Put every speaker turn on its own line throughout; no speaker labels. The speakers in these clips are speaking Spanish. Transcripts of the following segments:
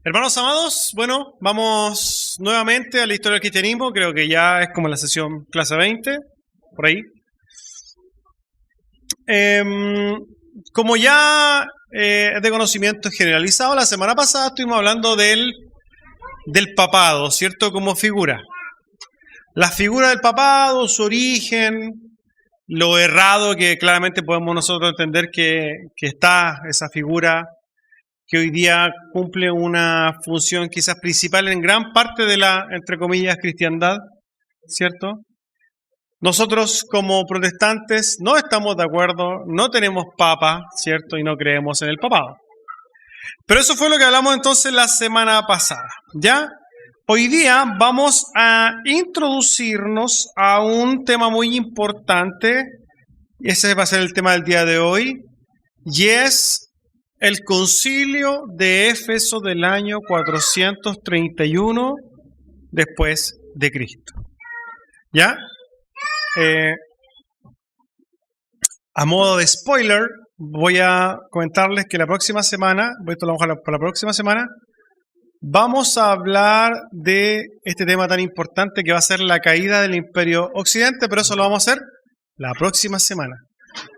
Hermanos amados, bueno, vamos nuevamente a la historia del cristianismo, creo que ya es como la sesión clase 20, por ahí. Como ya es de conocimiento generalizado, la semana pasada estuvimos hablando del papado, ¿cierto? Como figura. La figura del papado, su origen, lo errado que claramente podemos nosotros entender que está esa figura que hoy día cumple una función quizás principal en gran parte de la, entre comillas, cristiandad, ¿cierto? Nosotros como protestantes no estamos de acuerdo, no tenemos papa, ¿cierto? Y no creemos en el papado. Pero eso fue lo que hablamos entonces la semana pasada, ¿ya? Hoy día vamos a introducirnos a un tema muy importante, y ese va a ser el tema del día de hoy, y es el concilio de Éfeso del año 431 después de Cristo. ¿Ya? A modo de spoiler, voy a comentarles que la próxima semana, esto lo vamos a dejar para la próxima semana, vamos a hablar de este tema tan importante que va a ser la caída del Imperio Occidente, pero eso lo vamos a hacer la próxima semana.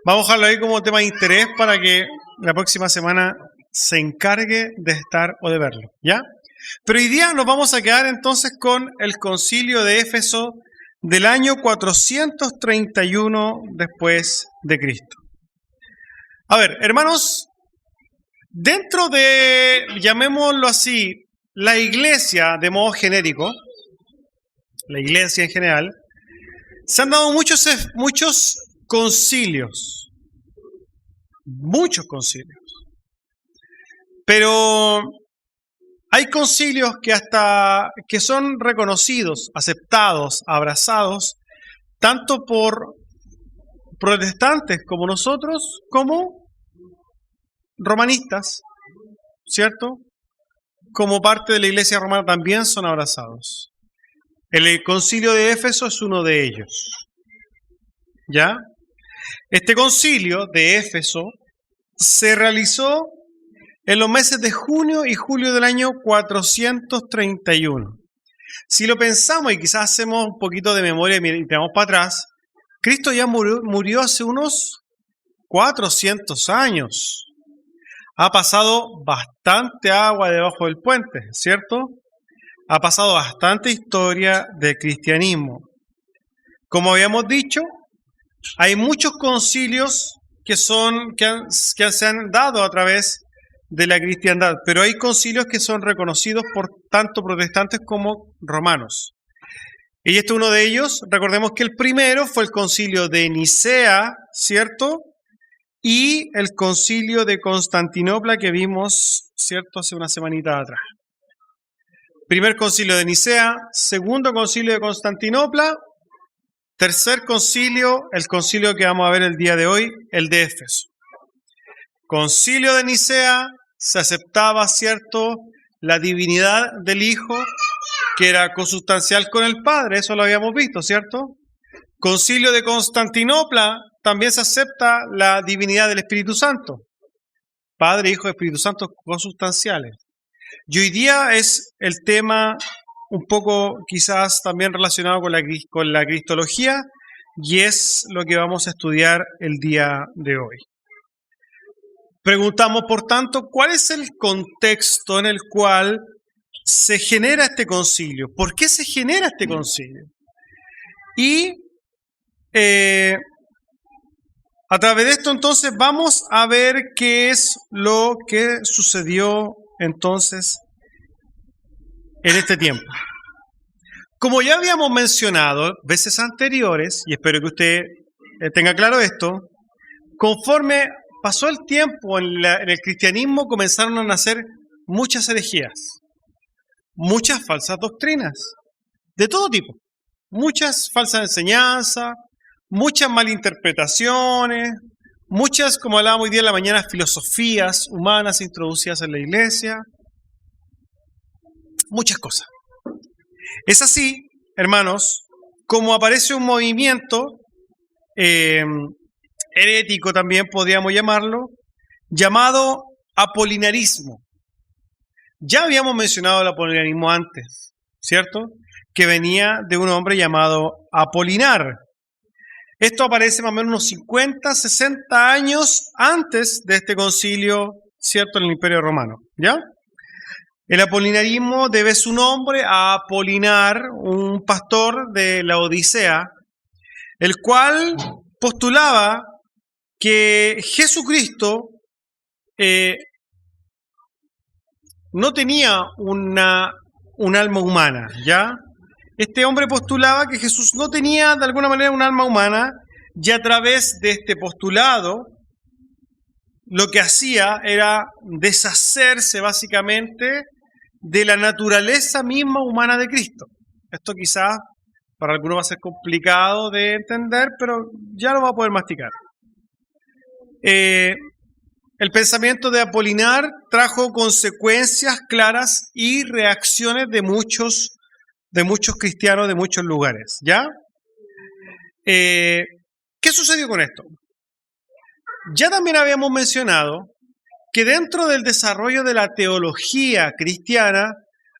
Vamos a dejarlo ahí como tema de interés para que la próxima semana se encargue de estar o de verlo, ¿ya? Pero hoy día nos vamos a quedar entonces con el concilio de Éfeso del año 431 después de Cristo. A ver, hermanos, dentro de, llamémoslo así, la iglesia de modo genérico, la iglesia en general, se han dado muchos concilios, muchos concilios. Pero hay concilios que son reconocidos, aceptados, abrazados, tanto por protestantes como nosotros, como romanistas, ¿cierto? Como parte de la iglesia romana también son abrazados. El concilio de Éfeso es uno de ellos, ¿ya? Este concilio de Éfeso se realizó en los meses de junio y julio del año 431. Si lo pensamos y quizás hacemos un poquito de memoria y miramos para atrás, Cristo ya murió hace unos 400 años. Ha pasado bastante agua debajo del puente, ¿cierto? Ha pasado bastante historia del cristianismo. Como habíamos dicho, hay muchos concilios que se han dado a través de la cristiandad, pero hay concilios que son reconocidos por tanto protestantes como romanos. Y este es uno de ellos. Recordemos que el primero fue el concilio de Nicea, ¿cierto? Y el concilio de Constantinopla que vimos, ¿cierto?, hace una semanita atrás. Primer concilio de Nicea, segundo concilio de Constantinopla, tercer concilio, el concilio que vamos a ver el día de hoy, el de Éfeso. Concilio de Nicea, se aceptaba, ¿cierto?, la divinidad del Hijo, que era consustancial con el Padre, eso lo habíamos visto, ¿cierto? Concilio de Constantinopla, también se acepta la divinidad del Espíritu Santo. Padre, Hijo y Espíritu Santo consustanciales. Y hoy día es el tema un poco quizás también relacionado con la cristología, y es lo que vamos a estudiar el día de hoy. Preguntamos, por tanto, ¿cuál es el contexto en el cual se genera este concilio? ¿Por qué se genera este concilio? Y a través de esto entonces vamos a ver qué es lo que sucedió entonces en este tiempo. Como ya habíamos mencionado veces anteriores, y espero que usted tenga claro esto, conforme pasó el tiempo en el cristianismo comenzaron a nacer muchas herejías, muchas falsas doctrinas, de todo tipo, muchas falsas enseñanzas, muchas malinterpretaciones, muchas, como hablábamos hoy día en la mañana, filosofías humanas introducidas en la iglesia, muchas cosas. Es así, hermanos, como aparece un movimiento herético también podríamos llamarlo, llamado apolinarismo. Ya habíamos mencionado el apolinarismo antes, ¿cierto? Que venía de un hombre llamado Apolinar. Esto aparece más o menos unos 50, 60 años antes de este concilio, ¿cierto?, en el Imperio Romano, ¿ya? El apolinarismo debe su nombre a Apolinar, un pastor de la Odisea, el cual postulaba que Jesucristo no tenía un alma humana, ¿ya? Este hombre postulaba que Jesús no tenía de alguna manera un alma humana, y a través de este postulado lo que hacía era deshacerse básicamente de la naturaleza misma humana de Cristo. Esto quizás para algunos va a ser complicado de entender, pero ya lo va a poder masticar. El pensamiento de Apolinar trajo consecuencias claras y reacciones de muchos cristianos de muchos lugares, ¿ya? ¿Qué sucedió con esto? Ya también habíamos mencionado que dentro del desarrollo de la teología cristiana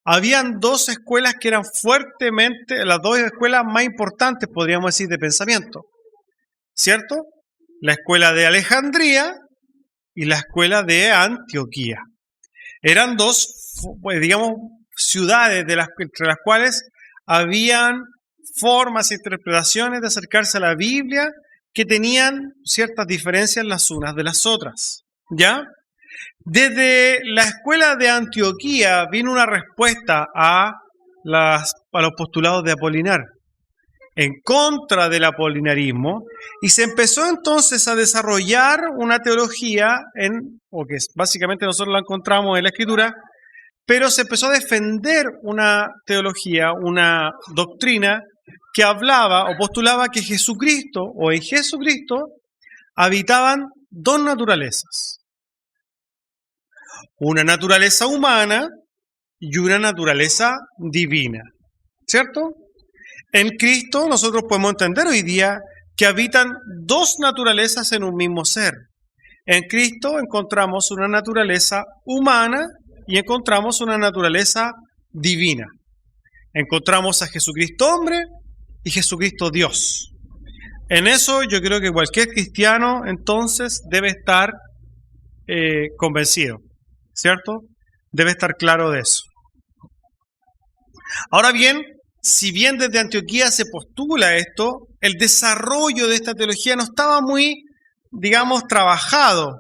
habían dos escuelas que eran fuertemente, las dos escuelas más importantes, podríamos decir, de pensamiento, ¿cierto? La escuela de Alejandría y la escuela de Antioquía. Eran dos, digamos, ciudades entre las cuales habían formas e interpretaciones de acercarse a la Biblia que tenían ciertas diferencias las unas de las otras, ¿ya? Desde la escuela de Antioquía vino una respuesta a los postulados de Apolinar, en contra del apolinarismo, y se empezó entonces a desarrollar una teología, o que básicamente nosotros la encontramos en la Escritura, pero se empezó a defender una teología, una doctrina que hablaba o postulaba que Jesucristo, o en Jesucristo, habitaban dos naturalezas. Una naturaleza humana y una naturaleza divina, ¿cierto? En Cristo nosotros podemos entender hoy día que habitan dos naturalezas en un mismo ser. En Cristo encontramos una naturaleza humana y encontramos una naturaleza divina. Encontramos a Jesucristo hombre y Jesucristo Dios. En eso yo creo que cualquier cristiano entonces debe estar convencido, ¿cierto? Debe estar claro de eso. Ahora bien, si bien desde Antioquía se postula esto, el desarrollo de esta teología no estaba muy, digamos, trabajado.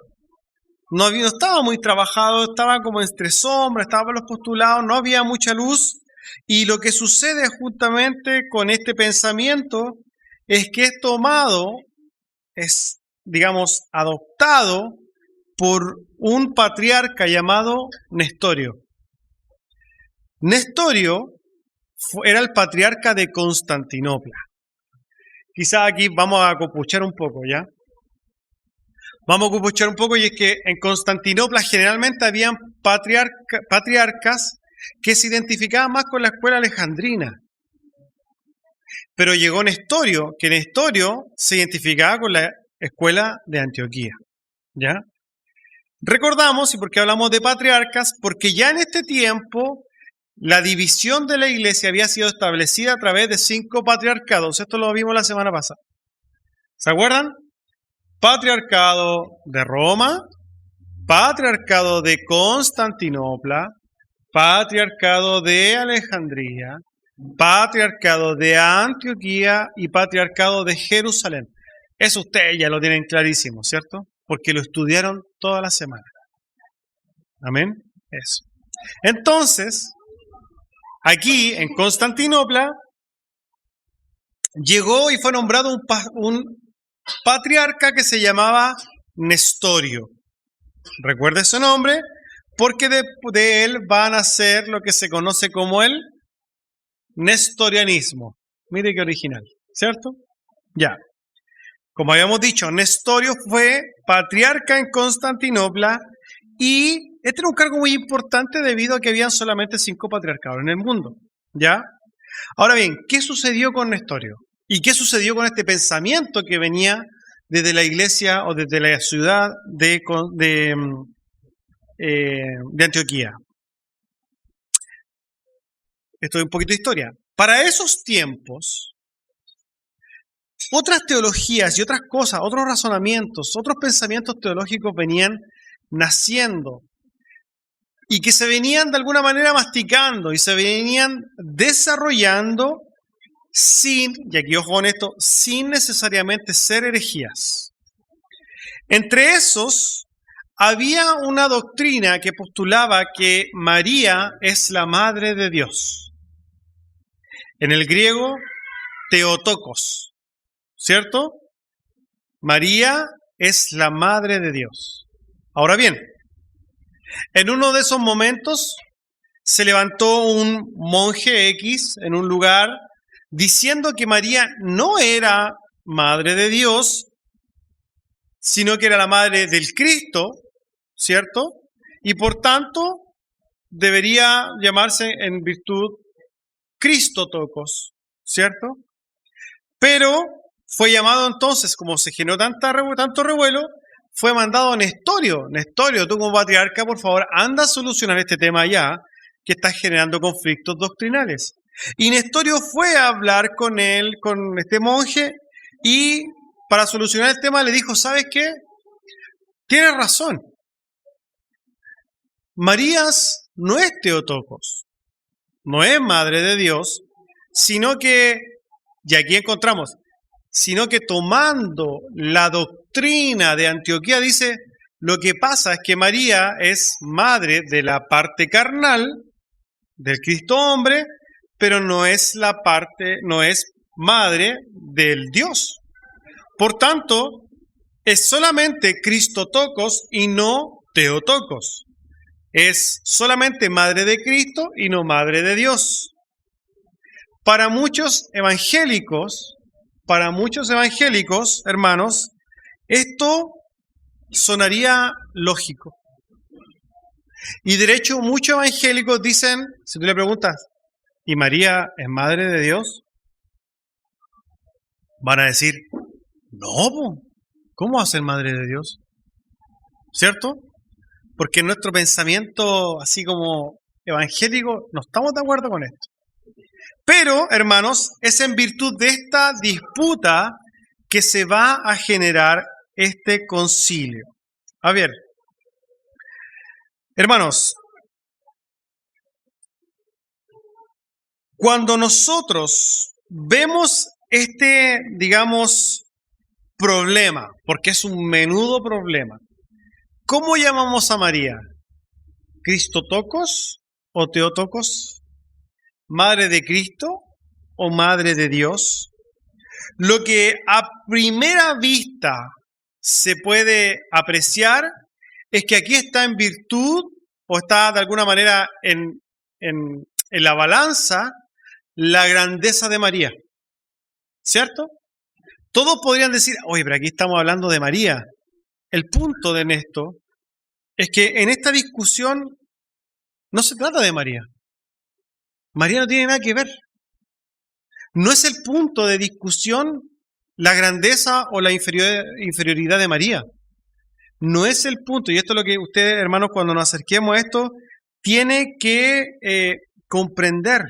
No estaba muy trabajado, estaba como entre sombras, estaban los postulados, no había mucha luz. Y lo que sucede justamente con este pensamiento es que es tomado, es, digamos, adoptado por un patriarca llamado Nestorio. Nestorio era el patriarca de Constantinopla. Quizás aquí vamos a copuchar un poco, ¿ya? Vamos a copuchar un poco, y es que en Constantinopla generalmente habían patriarcas que se identificaban más con la escuela alejandrina. Pero llegó Nestorio, que Nestorio se identificaba con la escuela de Antioquía, ¿ya? Recordamos, y por qué hablamos de patriarcas, porque ya en este tiempo la división de la iglesia había sido establecida a través de 5 patriarcados. Esto lo vimos la semana pasada. ¿Se acuerdan? Patriarcado de Roma, patriarcado de Constantinopla, patriarcado de Alejandría, patriarcado de Antioquía y patriarcado de Jerusalén. Eso ustedes ya lo tienen clarísimo, ¿cierto? Porque lo estudiaron toda la semana. Amén. Eso. Entonces, aquí en Constantinopla llegó y fue nombrado un patriarca que se llamaba Nestorio. Recuerde su nombre, porque de él van a ser lo que se conoce como el nestorianismo. Mire qué original, ¿cierto? Ya. Como habíamos dicho, Nestorio fue patriarca en Constantinopla, y este era un cargo muy importante debido a que habían solamente 5 patriarcados en el mundo, ¿ya? Ahora bien, ¿qué sucedió con Nestorio? ¿Y qué sucedió con este pensamiento que venía desde la iglesia o desde la ciudad de Antioquía? esto es un poquito de historia. Para esos tiempos, otras teologías y otras cosas, otros razonamientos, otros pensamientos teológicos venían naciendo y que se venían de alguna manera masticando y se venían desarrollando sin, y aquí ojo con esto, sin necesariamente ser herejías. Entre esos, había una doctrina que postulaba que María es la madre de Dios. En el griego, Theotokos, ¿cierto? María es la madre de Dios. Ahora bien, en uno de esos momentos se levantó un monje X en un lugar diciendo que María no era madre de Dios, sino que era la madre del Cristo, ¿cierto? Y por tanto debería llamarse en virtud Cristotokos, ¿cierto? Pero fue llamado entonces, como se generó tanto revuelo, fue mandado a Nestorio. Nestorio, tú como patriarca, por favor, anda a solucionar este tema ya, que está generando conflictos doctrinales. Y Nestorio fue a hablar con él, con este monje, y para solucionar el tema le dijo, ¿sabes qué? Tienes razón. Marías no es Theotokos, no es madre de Dios, sino que, y aquí encontramos, sino que tomando la doctrina de Antioquía dice, lo que pasa es que María es madre de la parte carnal del Cristo hombre, pero no es madre del Dios. Por tanto, es solamente Cristotokos y no Theotokos. Es solamente madre de Cristo y no madre de Dios. Para muchos evangélicos, hermanos, esto sonaría lógico. Y de hecho, muchos evangélicos dicen, si tú le preguntas, ¿y María es madre de Dios? Van a decir, no, ¿cómo va a ser madre de Dios? ¿Cierto? Porque en nuestro pensamiento, así como evangélico, no estamos de acuerdo con esto. Pero, hermanos, es en virtud de esta disputa que se va a generar este concilio. A ver, hermanos, cuando nosotros vemos este, digamos, problema, porque es un menudo problema, ¿cómo llamamos a María? ¿Cristotokos o Theotokos? ¿Madre de Cristo o madre de Dios? Lo que a primera vista se puede apreciar es que aquí está en virtud o está de alguna manera en la balanza la grandeza de María, ¿cierto? Todos podrían decir, oye, pero aquí estamos hablando de María. El punto de esto es que en esta discusión no se trata de María. María no tiene nada que ver. No es el punto de discusión la grandeza o la inferioridad de María. No es el punto. Y esto es lo que ustedes, hermanos, cuando nos acerquemos a esto, tiene que comprender.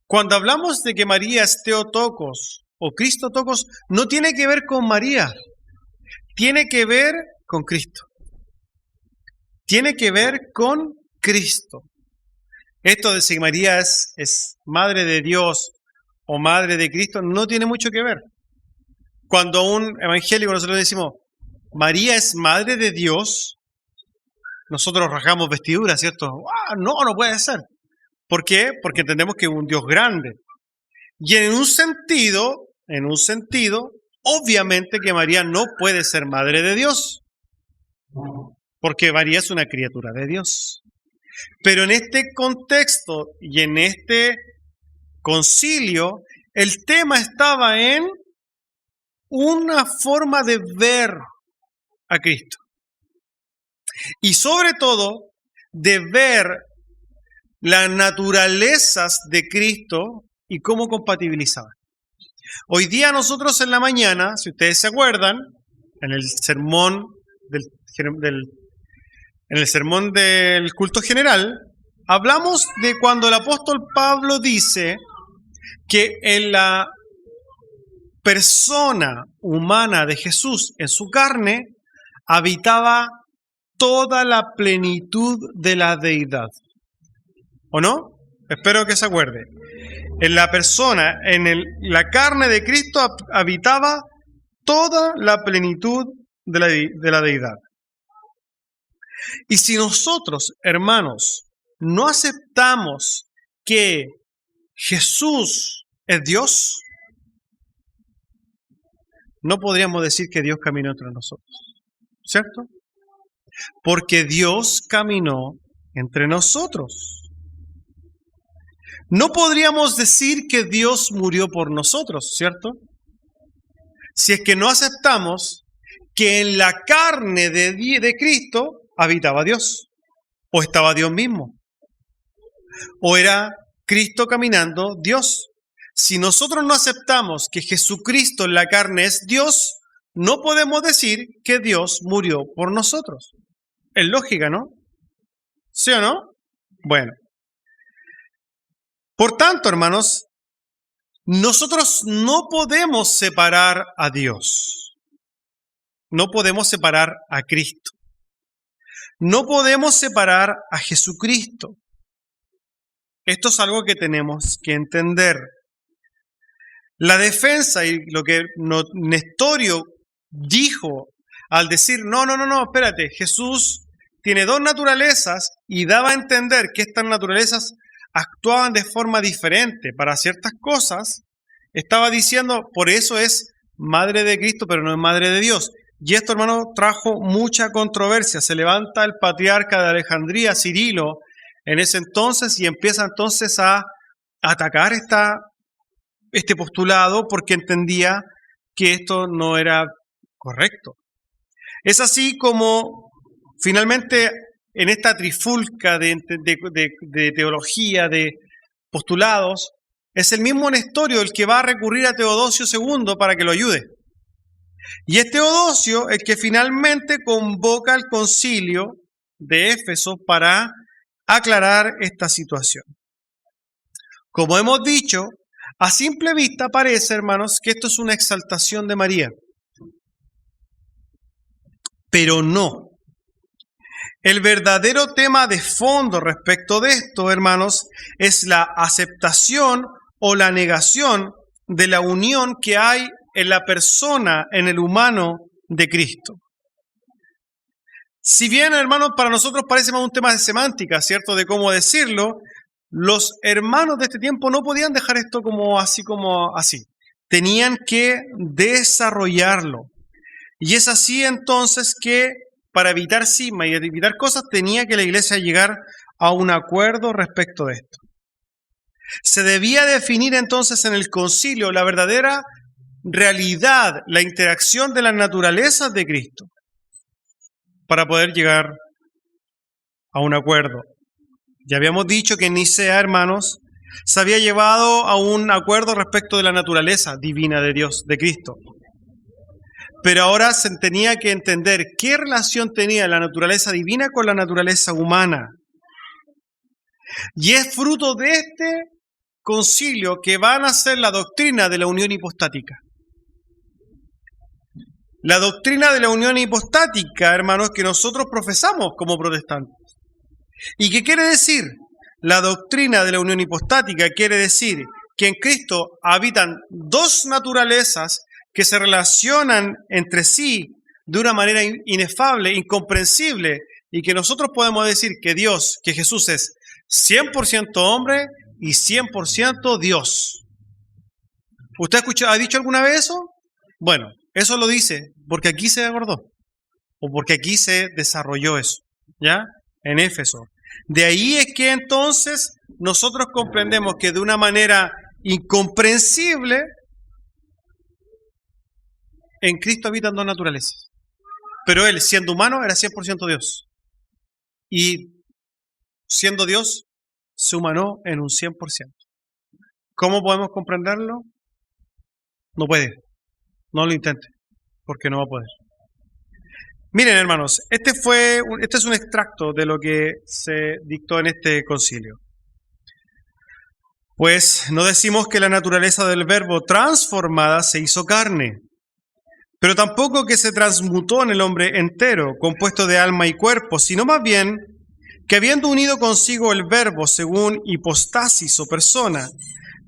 Cuando hablamos de que María es Theotokos o Cristotokos, no tiene que ver con María. Tiene que ver con Cristo. Tiene que ver con Cristo. Esto de si María es madre de Dios o madre de Cristo no tiene mucho que ver. Cuando a un evangélico nosotros decimos, María es madre de Dios, nosotros rasgamos vestiduras, ¿cierto? ¡Ah, no puede ser! ¿Por qué? Porque entendemos que es un Dios grande. Y en un sentido, obviamente que María no puede ser madre de Dios, porque María es una criatura de Dios. Pero en este contexto y en este concilio, el tema estaba en una forma de ver a Cristo. Y sobre todo, de ver las naturalezas de Cristo y cómo compatibilizaban. Hoy día nosotros en la mañana, si ustedes se acuerdan, en el sermón del culto general, hablamos de cuando el apóstol Pablo dice que en la persona humana de Jesús, en su carne, habitaba toda la plenitud de la deidad. ¿O no? Espero que se acuerde. En la persona, la carne de Cristo habitaba toda la plenitud de la deidad. Y si nosotros, hermanos, no aceptamos que Jesús es Dios, no podríamos decir que Dios caminó entre nosotros, ¿cierto? Porque Dios caminó entre nosotros. No podríamos decir que Dios murió por nosotros, ¿cierto? Si es que no aceptamos que en la carne de Cristo habitaba Dios, o estaba Dios mismo, o era Cristo caminando Dios. Si nosotros no aceptamos que Jesucristo en la carne es Dios, no podemos decir que Dios murió por nosotros. Es lógica, ¿no? ¿Sí o no? Bueno. Por tanto, hermanos, nosotros no podemos separar a Dios. No podemos separar a Cristo. No podemos separar a Jesucristo. Esto es algo que tenemos que entender. La defensa y lo que Nestorio dijo al decir, no, espérate, Jesús tiene dos naturalezas y daba a entender que estas naturalezas actuaban de forma diferente para ciertas cosas, estaba diciendo, por eso es madre de Cristo, pero no es madre de Dios. Y esto, hermano, trajo mucha controversia. Se levanta el patriarca de Alejandría, Cirilo, en ese entonces y empieza entonces a atacar este postulado porque entendía que esto no era correcto. Es así como finalmente en esta trifulca de teología, de postulados, es el mismo Nestorio el que va a recurrir a Teodosio II para que lo ayude. Y es Teodosio el que finalmente convoca al concilio de Éfeso para aclarar esta situación. Como hemos dicho, a simple vista parece, hermanos, que esto es una exaltación de María. Pero no. El verdadero tema de fondo respecto de esto, hermanos, es la aceptación o la negación de la unión que hay en la persona, en el humano de Cristo. Si bien, hermanos, para nosotros parece más un tema de semántica, ¿cierto? De cómo decirlo, los hermanos de este tiempo no podían dejar esto como así. Tenían que desarrollarlo. Y es así entonces que para evitar cisma y evitar cosas tenía que la iglesia llegar a un acuerdo respecto de esto. Se debía definir entonces en el concilio la verdadera realidad, la interacción de las naturalezas de Cristo para poder llegar a un acuerdo. Ya habíamos dicho que en Nicea, hermanos, se había llevado a un acuerdo respecto de la naturaleza divina de Dios, de Cristo. Pero ahora se tenía que entender qué relación tenía la naturaleza divina con la naturaleza humana. Y es fruto de este concilio que va a nacer la doctrina de la unión hipostática. La doctrina de la unión hipostática, hermanos, que nosotros profesamos como protestantes. ¿Y qué quiere decir? La doctrina de la unión hipostática quiere decir que en Cristo habitan dos naturalezas que se relacionan entre sí de una manera inefable, incomprensible, y que nosotros podemos decir que Jesús es 100% hombre y 100% Dios. ¿Usted ha dicho alguna vez eso? Bueno, eso lo dice porque aquí se acordó, o porque aquí se desarrolló eso, ¿ya? En Éfeso. De ahí es que entonces nosotros comprendemos que de una manera incomprensible en Cristo habitan dos naturalezas. Pero Él, siendo humano, era 100% Dios. Y siendo Dios, se humanó en un 100%. ¿Cómo podemos comprenderlo? No puede. No lo intente, porque no va a poder. Miren, hermanos, este es un extracto de lo que se dictó en este concilio. Pues no decimos que la naturaleza del Verbo transformada se hizo carne, pero tampoco que se transmutó en el hombre entero, compuesto de alma y cuerpo, sino más bien que habiendo unido consigo el Verbo según hipostasis o persona,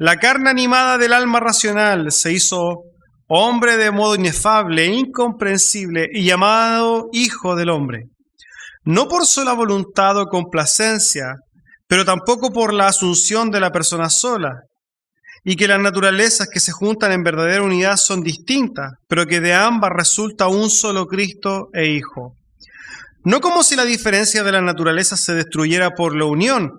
la carne animada del alma racional se hizo hombre de modo inefable, incomprensible y llamado Hijo del Hombre, no por sola voluntad o complacencia, pero tampoco por la asunción de la persona sola, y que las naturalezas que se juntan en verdadera unidad son distintas, pero que de ambas resulta un solo Cristo e Hijo. No como si la diferencia de la naturaleza se destruyera por la unión,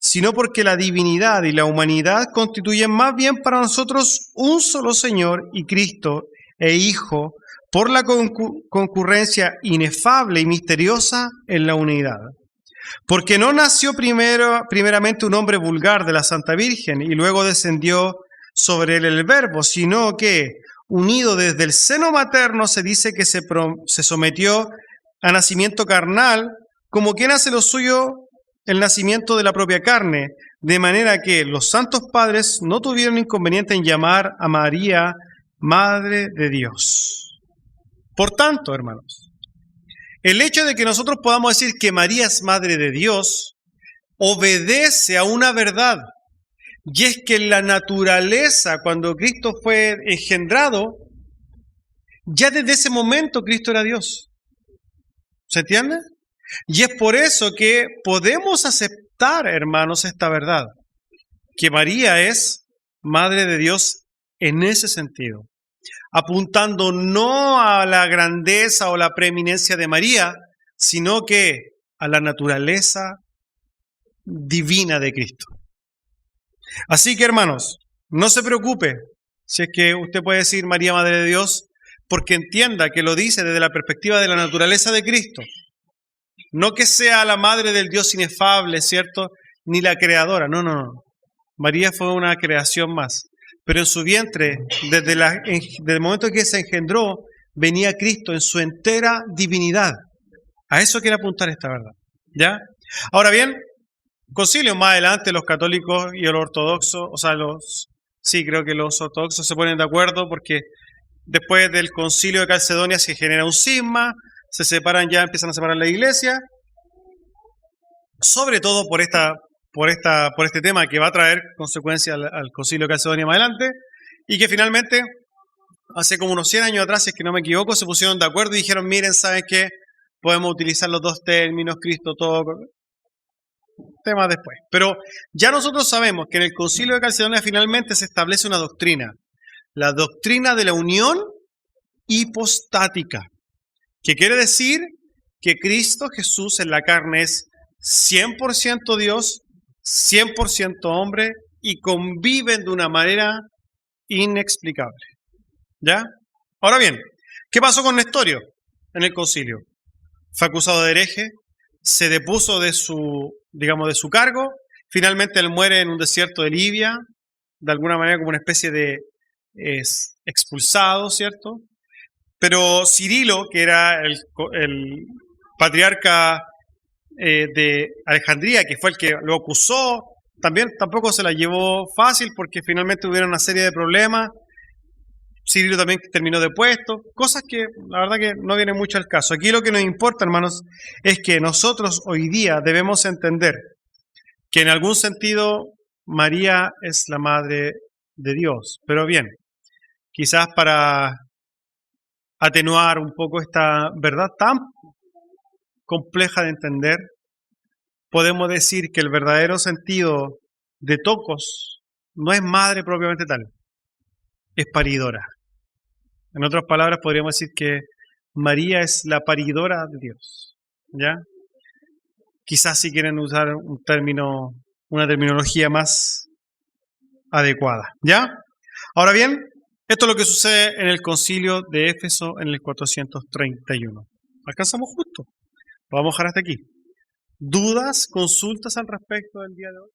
sino porque la divinidad y la humanidad constituyen más bien para nosotros un solo Señor y Cristo e Hijo, por la concurrencia inefable y misteriosa en la unidad. Porque no nació primeramente un hombre vulgar de la Santa Virgen y luego descendió sobre él el Verbo, sino que, unido desde el seno materno, se dice que se sometió a nacimiento carnal, como quien hace lo suyo el nacimiento de la propia carne, de manera que los santos padres no tuvieron inconveniente en llamar a María Madre de Dios. Por tanto, hermanos, el hecho de que nosotros podamos decir que María es Madre de Dios obedece a una verdad, y es que la naturaleza, cuando Cristo fue engendrado, ya desde ese momento Cristo era Dios. ¿Se entiende? Y es por eso que podemos aceptar, hermanos, esta verdad, que María es Madre de Dios en ese sentido, apuntando no a la grandeza o la preeminencia de María, sino que a la naturaleza divina de Cristo. Así que, hermanos, no se preocupe si es que usted puede decir María Madre de Dios, porque entienda que lo dice desde la perspectiva de la naturaleza de Cristo. No que sea la madre del Dios inefable, ¿cierto? Ni la creadora, no. María fue una creación más. Pero en su vientre, desde el momento que se engendró, venía Cristo en su entera divinidad. A eso quiere apuntar esta verdad, ¿ya? Ahora bien, concilios más adelante, los católicos y los ortodoxos, creo que los ortodoxos se ponen de acuerdo porque después del concilio de Calcedonia se genera un cisma, se separan ya, empiezan a separar la iglesia, sobre todo por este tema que va a traer consecuencias al concilio de Calcedonia más adelante, y que finalmente, hace como unos 100 años atrás, si es que no me equivoco, se pusieron de acuerdo y dijeron, miren, ¿saben qué? Podemos utilizar los dos términos, Cristo, todo, temas después. Pero ya nosotros sabemos que en el concilio de Calcedonia finalmente se establece una doctrina, la doctrina de la unión hipostática, que quiere decir que Cristo Jesús en la carne es 100% Dios, 100% hombre y conviven de una manera inexplicable. ¿Ya? Ahora bien, ¿qué pasó con Nestorio en el concilio? Fue acusado de hereje, se depuso de su cargo, finalmente él muere en un desierto de Libia, de alguna manera como una especie de expulsado, ¿cierto? Pero Cirilo, que era el patriarca de Alejandría, que fue el que lo acusó, tampoco se la llevó fácil porque finalmente tuvieron una serie de problemas. Cirilo también terminó depuesto, cosas que la verdad que no viene mucho al caso. Aquí lo que nos importa, hermanos, es que nosotros hoy día debemos entender que en algún sentido María es la Madre de Dios. Pero bien, quizás para atenuar un poco esta verdad tan compleja de entender, podemos decir que el verdadero sentido de tocos no es madre propiamente tal, es paridora. En otras palabras, podríamos decir que María es la paridora de Dios, ¿ya? Quizás si quieren usar una terminología más adecuada, ¿ya? Ahora bien, esto es lo que sucede en el concilio de Éfeso en el 431. Alcanzamos justo. Lo vamos a dejar hasta aquí. ¿Dudas, consultas al respecto del día de hoy?